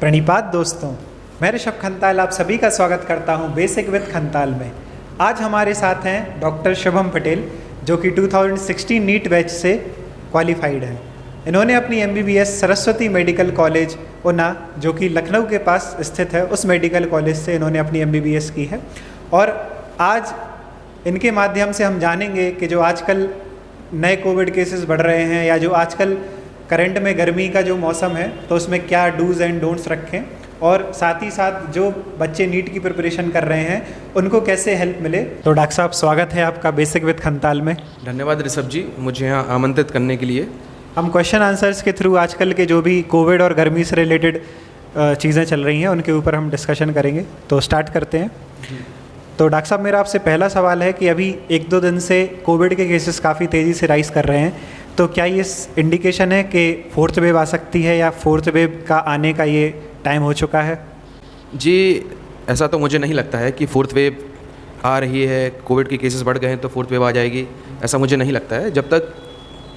प्रणिपात दोस्तों, मैं ऋषभ खंताल आप सभी का स्वागत करता हूं बेसिक विद खंताल में। आज हमारे साथ हैं डॉक्टर शुभम पटेल, जो कि 2016 नीट बैच से क्वालिफाइड हैं। इन्होंने अपनी MBBS Saraswati medical college Una, जो कि लखनऊ के पास स्थित है, उस मेडिकल कॉलेज से इन्होंने अपनी MBBS की है। और आज इनके माध्यम से हम जानेंगे कि जो आजकल नए कोविड केसेस बढ़ रहे हैं या जो आजकल करंट में गर्मी का जो मौसम है, तो उसमें क्या डूज़ एंड डोंट्स रखें, और साथ ही साथ जो बच्चे नीट की प्रिपरेशन कर रहे हैं उनको कैसे हेल्प मिले। तो डॉक्टर साहब, स्वागत है आपका बेसिक विद खंताल में। धन्यवाद ऋषभ जी, मुझे यहाँ आमंत्रित करने के लिए। हम क्वेश्चन आंसर्स के थ्रू आजकल के जो भी कोविड और गर्मी से रिलेटेड चीज़ें चल रही हैं उनके ऊपर हम डिस्कशन करेंगे। तो स्टार्ट करते हैं। तो डॉक्टर साहब, मेरा आपसे पहला सवाल है कि अभी 1-2 दिन से कोविड के केसेस काफ़ी तेज़ी से राइज़ कर रहे हैं, तो क्या ये इंडिकेशन है कि 4th वेव आ सकती है या 4th वेव का आने का ये टाइम हो चुका है? जी, ऐसा तो मुझे नहीं लगता है कि 4th वेव आ रही है, कोविड के केसेस बढ़ गए हैं तो 4th वेव आ जाएगी। ऐसा मुझे नहीं लगता है। जब तक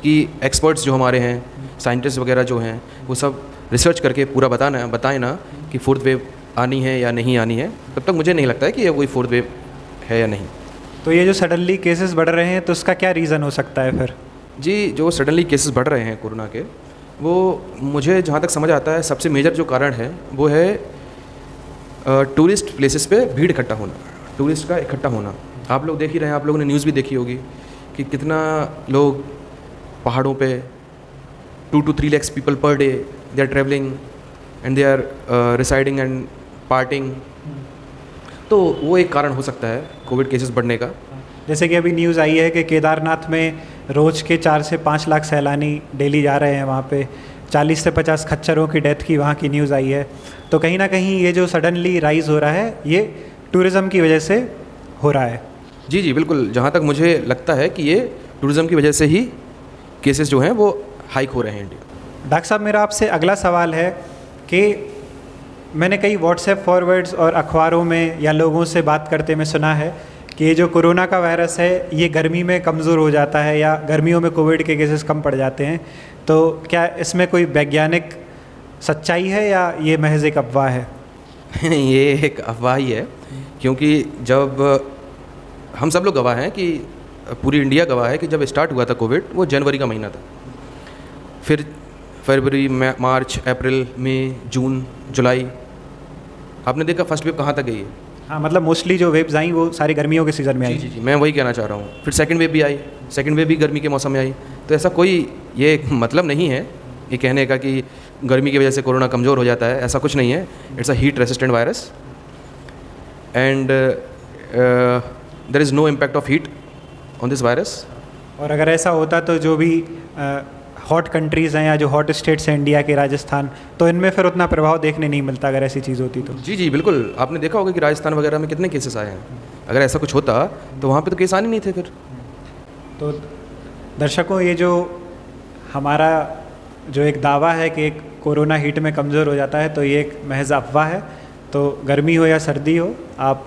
कि एक्सपर्ट्स जो हमारे हैं, साइंटिस्ट वगैरह जो हैं, वो सब रिसर्च करके पूरा बताएं ना कि 4th वेव आनी है या नहीं आनी है, तब तक मुझे नहीं लगता है कि ये कोई 4th वेव है या नहीं। तो ये जो सडनली केसेस बढ़ रहे हैं, तो उसका क्या रीज़न हो सकता है फिर? जी, जो सडनली केसेस बढ़ रहे हैं कोरोना के, वो मुझे जहाँ तक समझ आता है सबसे मेजर जो कारण है वो है टूरिस्ट प्लेसेस पे भीड़ इकट्ठा होना, टूरिस्ट का इकट्ठा होना। आप लोग देख ही रहे हैं, आप लोगों ने न्यूज़ भी देखी होगी कि कितना लोग पहाड़ों पे 2 to 3 lakhs people per day they are travelling and they are residing and parting. तो वो एक कारण हो सकता है कोविड केसेस बढ़ने का। जैसे कि अभी न्यूज़ आई है कि केदारनाथ में रोज़ के 4 से 5 लाख सैलानी डेली जा रहे हैं, वहाँ पे 40 से 50 खच्चरों की डेथ की वहाँ की न्यूज़ आई है। तो कहीं ना कहीं ये जो सडनली राइज़ हो रहा है, ये टूरिज़्म की वजह से हो रहा है। जी जी बिल्कुल, जहाँ तक मुझे लगता है कि ये टूरिज़्म की वजह से ही केसेस जो हैं वो हाइक हो रहे हैं इंडिया। डॉक्टर साहब, मेरा आपसे अगला सवाल है कि मैंने कई व्हाट्सएप फॉरवर्ड्स और अखबारों में या लोगों से बात करते में सुना है कि ये जो कोरोना का वायरस है ये गर्मी में कमज़ोर हो जाता है या गर्मियों में कोविड के केसेस कम पड़ जाते हैं। तो क्या इसमें कोई वैज्ञानिक सच्चाई है या ये महज एक अफवाह है? ये एक अफवाह ही है, क्योंकि जब हम सब लोग गवाह हैं कि पूरी इंडिया गवाह है कि जब स्टार्ट हुआ था कोविड, वो जनवरी का महीना था। फिर फरवरी, मार्च, अप्रैल, मई, जून, जुलाई, आपने देखा फर्स्ट वेव कहाँ तक गई है। हाँ, मतलब मोस्टली जो वेव्स आई वो सारी गर्मियों के सीज़न में आई। जी, मैं वही कहना चाह रहा हूँ। फिर सेकंड वेव भी आई, सेकंड वेव भी गर्मी के मौसम में आई। तो ऐसा कोई ये मतलब नहीं है ये कहने का कि गर्मी की वजह से कोरोना कमज़ोर हो जाता है, ऐसा कुछ नहीं है। It's a heat resistant virus and there is no impact of heat on this virus. और अगर ऐसा होता तो जो भी हॉट कंट्रीज़ हैं या जो हॉट स्टेट्स हैं इंडिया के, राजस्थान, तो इनमें फिर उतना प्रभाव देखने नहीं मिलता अगर ऐसी चीज़ होती तो। जी जी बिल्कुल, आपने देखा होगा कि राजस्थान वगैरह में कितने केसेस आए हैं। अगर ऐसा कुछ होता तो वहाँ पे तो केस आने नहीं थे फिर। तो दर्शकों, ये जो हमारा जो एक दावा है कि एक कोरोना हीट में कमज़ोर हो जाता है, तो ये एक महज अफवाह है। तो गर्मी हो या सर्दी हो, आप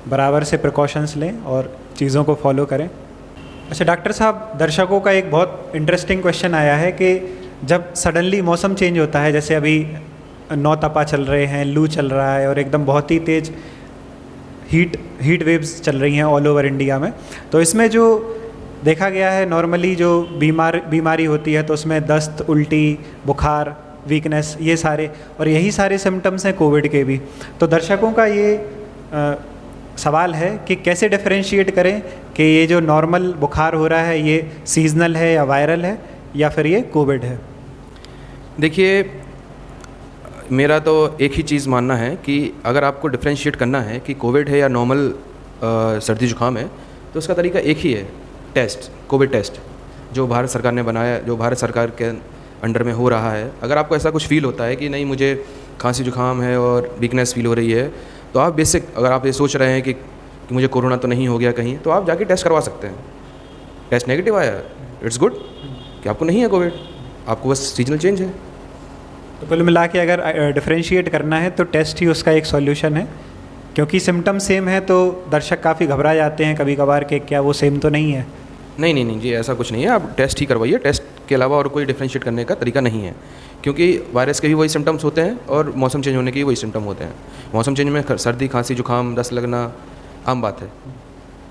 बराबर से प्रिकॉशंस लें और चीज़ों को फॉलो करें। अच्छा डॉक्टर साहब, दर्शकों का एक बहुत इंटरेस्टिंग क्वेश्चन आया है कि जब सडनली मौसम चेंज होता है, जैसे अभी नौतपा चल रहे हैं, लू चल रहा है और एकदम बहुत ही तेज़ हीट वेव्स चल रही हैं ऑल ओवर इंडिया में, तो इसमें जो देखा गया है नॉर्मली जो बीमारी होती है तो उसमें दस्त, उल्टी, बुखार, वीकनेस, ये सारे, और यही सारे सिम्टम्स हैं कोविड के भी। तो दर्शकों का ये सवाल है कि कैसे डिफरेंशिएट करें कि ये जो नॉर्मल बुखार हो रहा है ये सीजनल है या वायरल है या फिर ये कोविड है? देखिए, मेरा तो एक ही चीज़ मानना है कि अगर आपको डिफरेंशिएट करना है कि कोविड है या नॉर्मल सर्दी जुकाम है, तो उसका तरीका एक ही है, टेस्ट, कोविड टेस्ट जो भारत सरकार ने बनाया, जो भारत सरकार के अंडर में हो रहा है। अगर आपको ऐसा कुछ फील होता है कि नहीं मुझे खांसी जुकाम है और वीकनेस फील हो रही है, तो आप बेसिक, अगर आप ये सोच रहे हैं कि मुझे कोरोना तो नहीं हो गया कहीं, तो आप जाके टेस्ट करवा सकते हैं। टेस्ट नेगेटिव आया, इट्स गुड कि आपको नहीं है कोविड, आपको बस सीजनल चेंज है। तो कुल मिला के अगर डिफरेंशिएट करना है तो टेस्ट ही उसका एक सॉल्यूशन है, क्योंकि सिम्टम सेम है तो दर्शक काफ़ी घबरा जाते हैं कभी कभार कि क्या वो सेम तो नहीं है। नहीं जी, ऐसा कुछ नहीं है। आप टेस्ट ही करवाइए, टेस्ट के अलावा और कोई डिफरेंशिएट करने का तरीका नहीं है। क्योंकि वायरस के भी वही सिम्टम्स होते हैं और मौसम चेंज होने के भी वही सिम्टम होते हैं। मौसम चेंज में सर्दी, खांसी, जुकाम, दस्त लगना आम बात है।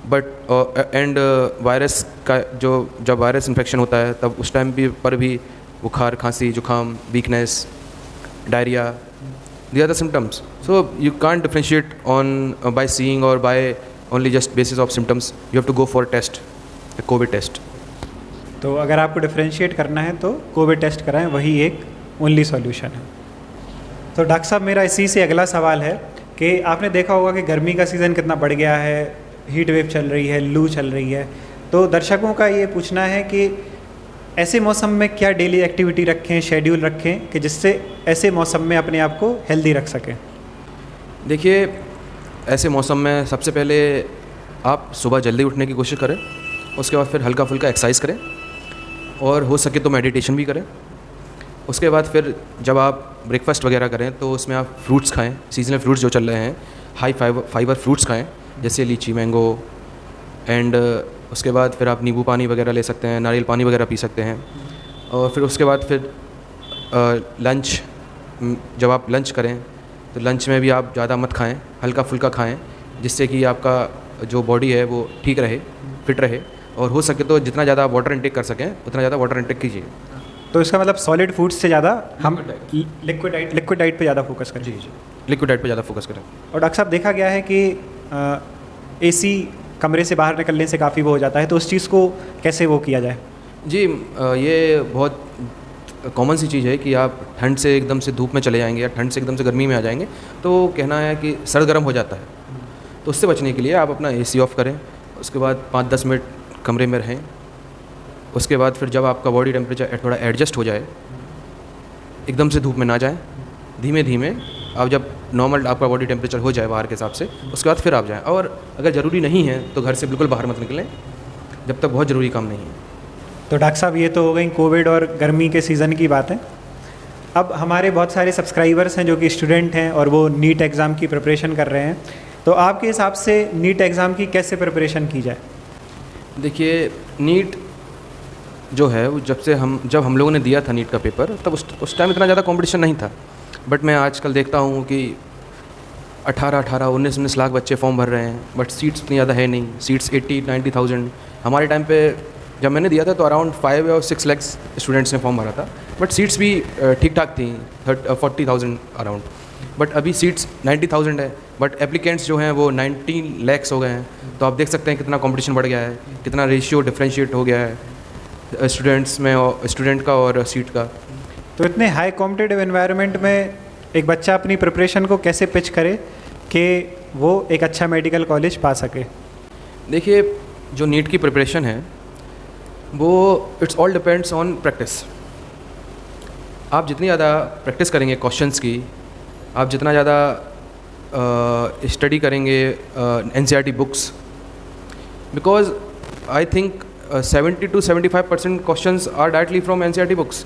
बट एंड वायरस का जब वायरस इन्फेक्शन होता है तब उस टाइम भी पर भी बुखार, खांसी, जुकाम, weakness, diarrhoea, these are the symptoms. So you can't differentiate on by seeing or by only just basis of symptoms. You have to go for a test, a COVID test. तो अगर आपको differentiate करना है तो Covid test कराएं, वही एक only solution है। तो डॉक्टर साहब, मेरा इसी से अगला सवाल है कि आपने देखा होगा कि गर्मी का सीज़न कितना बढ़ गया है, हीट वेव चल रही है, लू चल रही है। तो दर्शकों का ये पूछना है कि ऐसे मौसम में क्या डेली एक्टिविटी रखें, शेड्यूल रखें कि जिससे ऐसे मौसम में अपने आप को हेल्दी रख सकें। देखिए, ऐसे मौसम में सबसे पहले आप सुबह जल्दी उठने की कोशिश करें, उसके बाद फिर हल्का फुल्का एक्सरसाइज करें और हो सके तो मेडिटेशन भी करें। उसके बाद फिर जब आप ब्रेकफास्ट वगैरह करें तो उसमें आप फ्रूट्स खाएं, सीजनल फ्रूट्स जो चल रहे हैं, हाई फाइबर फ्रूट्स खाएं, जैसे लीची, मैंगो। एंड उसके बाद फिर आप नींबू पानी वगैरह ले सकते हैं, नारियल पानी वगैरह पी सकते हैं। और फिर उसके बाद फिर लंच, जब आप लंच करें तो लंच में भी आप ज़्यादा मत खाएं, हल्का फुल्का खाएं, जिससे कि आपका जो बॉडी है वो ठीक रहे, फिट रहे। और हो सके तो जितना ज़्यादा वाटर इंटेक कर सकें उतना ज़्यादा वाटर इंटेक कीजिए। तो इसका मतलब सॉलिड फूड्स से ज़्यादा हम लिक्विड डाइट पे ज़्यादा फोकस करें। जी, लिक्विड डाइट पे ज़्यादा फोकस करें। और डॉक्टर साहब, देखा गया है कि एसी कमरे से बाहर निकलने से काफ़ी वो हो जाता है, तो उस चीज़ को कैसे वो किया जाए? जी, ये बहुत कॉमन सी चीज़ है कि आप ठंड से एकदम से धूप में चले जाएंगे या ठंड से एकदम से गर्मी में आ जाएंगे तो कहना है कि सर्द गर्म हो जाता है। तो उससे बचने के लिए आप अपना एसी ऑफ करें, उसके बाद 5-10 मिनट कमरे में रहें। उसके बाद फिर जब आपका बॉडी टेम्परेचर थोड़ा एडजस्ट हो जाए, एकदम से धूप में ना जाएं, धीमे धीमे आप जब नॉर्मल आपका बॉडी टेम्परेचर हो जाए बाहर के हिसाब से, उसके बाद फिर आप जाएं। और अगर ज़रूरी नहीं है तो घर से बिल्कुल बाहर मत निकलें जब तक बहुत ज़रूरी काम नहीं है। तो डॉक्टर साहब, ये तो हो गई कोविड और गर्मी के सीज़न की बातें। अब हमारे बहुत सारे सब्सक्राइबर्स हैं जो कि स्टूडेंट हैं और वो नीट एग्ज़ाम की प्रिपरेशन कर रहे हैं। तो आपके हिसाब से नीट एग्ज़ाम की कैसे प्रिपरेशन की जाए? देखिए, नीट जो है वो जब हम लोगों ने दिया था नीट का पेपर, तब उस टाइम इतना ज़्यादा कंपटीशन नहीं था। बट मैं आजकल देखता हूँ कि 19-19 लाख बच्चे फॉर्म भर रहे हैं, बट सीट्स इतनी ज़्यादा है नहीं। सीट्स 80-90,000। हमारे टाइम पे जब मैंने दिया था तो अराउंड 5 या 6 लाख स्टूडेंट्स ने फॉर्म भरा था, बट सीट्स भी ठीक ठाक थी, 40,000 अराउंड। बट अभी सीट्स 90,000 है, बट एप्लीकेंट्स जो हैं वो 19 lakhs हो गए हैं। तो आप देख सकते हैं कितना कंपटीशन बढ़ गया है, कितना रेशियो डिफरेंशिएट हो गया है स्टूडेंट्स में और स्टूडेंट का और सीट का। तो इतने हाई कॉम्पिटिटिव एनवायरनमेंट में एक बच्चा अपनी प्रिपरेशन को कैसे पिच करे कि वो एक अच्छा मेडिकल कॉलेज पा सके? देखिए, जो नीट की प्रिपरेशन है वो it's all depends on practice. आप जितनी ज़्यादा प्रैक्टिस करेंगे क्वेश्चंस की, आप जितना ज़्यादा स्टडी करेंगे NCERT books, because I think 70 to 75% questions are directly from NCERT books.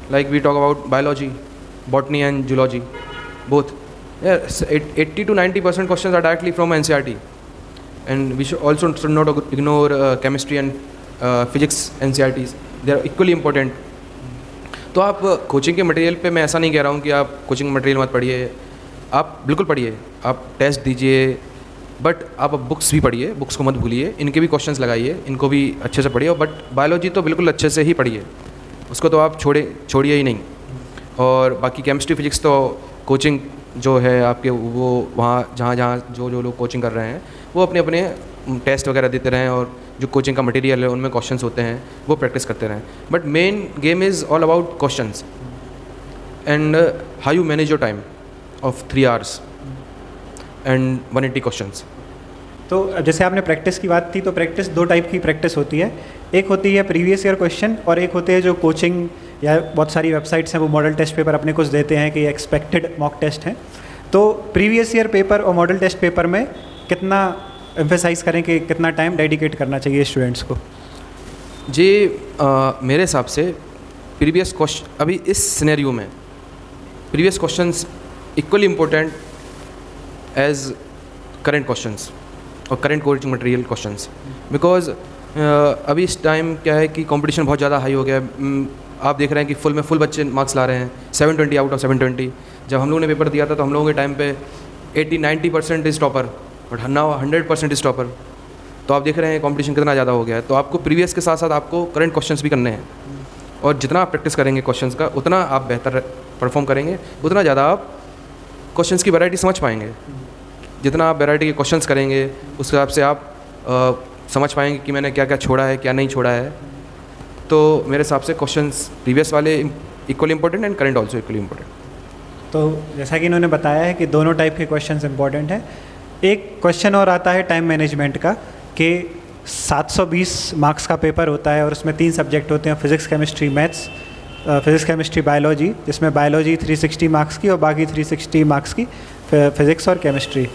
Like we talk about biology, botany and zoology, both. Yeah, 80 to 90% questions are directly from NCERT. And we should not ignore chemistry and physics NCERTs. They are equally important. तो आप coaching के material पे मैं ऐसा नहीं कह रहा हूँ कि आप कोचिंग मटेरियल मत पढ़िए, आप बिल्कुल पढ़िए, आप टेस्ट दीजिए, बट आप बुक्स भी पढ़िए, बुक्स को मत भूलिए, इनके भी क्वेश्चंस लगाइए, इनको भी अच्छे से पढ़िए। बट बायोलॉजी तो बिल्कुल अच्छे से ही पढ़िए, उसको तो आप छोड़िए ही नहीं। और बाकी केमिस्ट्री फिजिक्स तो कोचिंग जो है आपके, वो वहाँ जहाँ जो लोग कोचिंग कर रहे हैं वो अपने टेस्ट वगैरह देते रहें और जो कोचिंग का मटेरियल है उनमें क्वेश्चंस होते हैं वो प्रैक्टिस करते रहें। But main game is all about questions and how you manage your time of 3 hours and 180 questions. तो जैसे आपने प्रैक्टिस की बात थी, तो प्रैक्टिस 2 टाइप की प्रैक्टिस होती है। एक होती है प्रीवियस ईयर क्वेश्चन और एक होते हैं जो कोचिंग या बहुत सारी वेबसाइट्स हैं वो मॉडल टेस्ट पेपर अपने कुछ देते हैं कि एक्सपेक्टेड मॉक टेस्ट हैं। तो प्रीवियस ईयर पेपर और मॉडल टेस्ट पेपर में कितना एम्फेसाइज करें कि कितना टाइम डेडिकेट करना चाहिए स्टूडेंट्स को? जी, मेरे हिसाब से प्रीवियस क्वेश्चन, अभी इस सिनेरियो में previous questions equally important as current questions और current coaching material questions. Because अभी इस टाइम क्या है कि कंपटीशन बहुत ज़्यादा हाई हो गया है। आप देख रहे हैं कि फुल में फुल बच्चे मार्क्स ला रहे हैं, 720 आउट ऑफ 720। जब हम लोगों ने पेपर दिया था तो हम लोगों के टाइम पे 80-90% is topper, but now 100% is topper. तो आप देख रहे हैं कंपटीशन कितना ज़्यादा हो गया है। तो आपको प्रीवियस के साथ साथ आपको करंट क्वेश्चंस भी करने हैं, और जितना आप प्रैक्टिस करेंगे क्वेश्चंस का उतना आप बेहतर परफॉर्म करेंगे, उतना ज़्यादा आप क्वेश्चंस की वैरायटी समझ पाएंगे। जितना आप वैरायटी के क्वेश्चंस करेंगे उस हिसाब से आप समझ पाएंगे कि मैंने क्या क्या छोड़ा है, क्या नहीं छोड़ा है। तो मेरे हिसाब से क्वेश्चंस प्रीवियस वाले equally important and current also equally important. तो जैसा कि इन्होंने बताया है कि दोनों टाइप के क्वेश्चंस इंपॉर्टेंट हैं। एक क्वेश्चन और आता है टाइम मैनेजमेंट का, कि 720 मार्क्स का पेपर होता है और उसमें 3 सब्जेक्ट होते हैं, physics, chemistry, maths, physics, chemistry, biology, जिसमें बायोलॉजी 360 मार्क्स की और बाकी 360 मार्क्स की फिज़िक्स और केमिस्ट्री।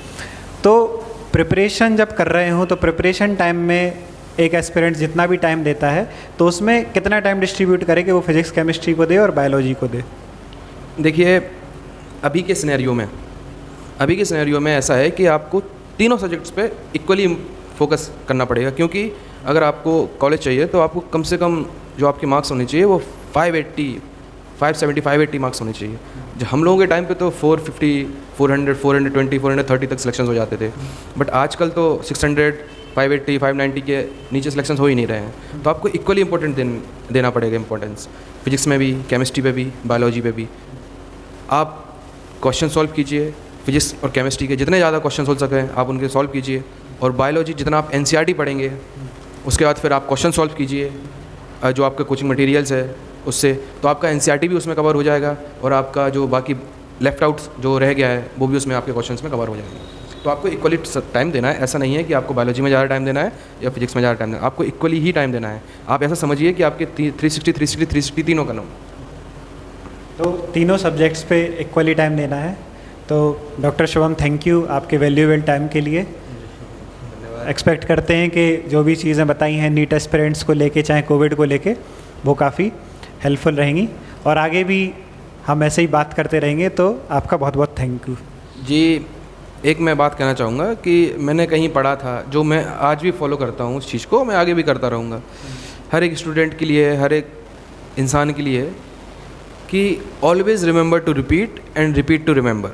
तो प्रिपरेशन जब कर रहे हो तो प्रिपरेशन टाइम में एक एस्पिरेंट जितना भी टाइम देता है तो उसमें कितना टाइम डिस्ट्रीब्यूट करे कि वो फिज़िक्स, केमिस्ट्री को दे और बायोलॉजी को दे? देखिए, अभी के सिनेरियो में ऐसा है कि आपको तीनों सब्जेक्ट्स पे इक्वली फोकस करना पड़ेगा, क्योंकि अगर आपको कॉलेज चाहिए तो आपको कम से कम जो आपके मार्क्स होने चाहिए वो 580, 570, 580 मार्क्स होने चाहिए। जो हम लोगों के टाइम पे तो 450, 400, 420, 430 तक सिलेक्शन हो जाते थे, बट आजकल तो 600, 580, 590 के नीचे सिलेक्शन हो ही नहीं रहे हैं। तो आपको इक्वली इंपॉर्टेंट देना पड़ेगा इंपॉर्टेंस, फिजिक्स में भी, केमिस्ट्री पे भी, बायोलॉजी पे भी। आप क्वेश्चन सॉल्व कीजिए, फिजिक्स और केमिस्ट्री के जितने ज़्यादा क्वेश्चन हो सकें आप उनके सॉल्व कीजिए, और बायोलॉजी जितना आप एनसीईआरटी पढ़ेंगे उसके बाद फिर आप क्वेश्चन सॉल्व कीजिए जो आपके कोचिंग मटेरियल्स है उससे, तो आपका एनसीईआरटी भी उसमें कवर हो जाएगा, और आपका जो बाकी लेफ्ट आउट जो रह गया है वो भी उसमें आपके क्वेश्चंस में कवर हो जाएगा। तो आपको इक्वली टाइम देना है। ऐसा नहीं है कि आपको बायोलॉजी में ज़्यादा टाइम देना है या फिजिक्स में ज़्यादा टाइम देना है, आपको इक्वली ही टाइम देना है। आप ऐसा समझिए कि आपके 360 तीनों का नाम, तो तीनों सब्जेक्ट्स पे इक्वली टाइम देना है। तो डॉक्टर शुभम, थैंक यू आपके वैल्यूएबल टाइम के लिए। एक्सपेक्ट करते हैं कि जो भी चीज़ें बताई हैं नीट एस्पिरेंट्स को लेके, चाहे कोविड को लेके, वो काफ़ी हेल्पफुल रहेंगी, और आगे भी हम ऐसे ही बात करते रहेंगे। तो आपका बहुत बहुत थैंक यू जी। एक मैं बात कहना चाहूँगा कि मैंने कहीं पढ़ा था, जो मैं आज भी फॉलो करता हूँ, उस चीज़ को मैं आगे भी करता रहूँगा हर एक स्टूडेंट के लिए, हर एक इंसान के लिए, कि always remember to repeat and repeat to remember.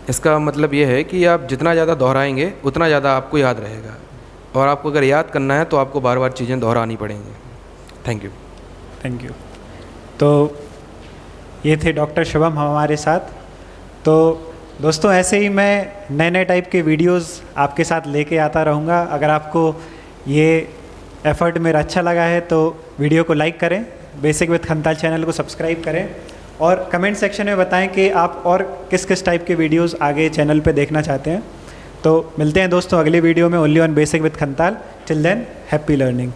इसका मतलब ये है कि आप जितना ज़्यादा दोहराएंगे उतना ज़्यादा आपको याद रहेगा, और आपको अगर याद करना है तो आपको बार बार चीज़ें दोहरानी पड़ेंगी। Thank you. Thank you. तो ये थे डॉक्टर शुभम हमारे साथ। तो दोस्तों, ऐसे ही मैं नए नए टाइप के वीडियोस आपके साथ लेके आता रहूँगा। अगर आपको ये एफ़र्ट मेरा अच्छा लगा है तो वीडियो को लाइक करें, बेसिक विद खंताल चैनल को सब्सक्राइब करें, और कमेंट सेक्शन में बताएं कि आप और किस किस टाइप के वीडियोस आगे चैनल पे देखना चाहते हैं। तो मिलते हैं दोस्तों अगली वीडियो में, ओनली ऑन बेसिक विद खंताल। Till then, happy learning.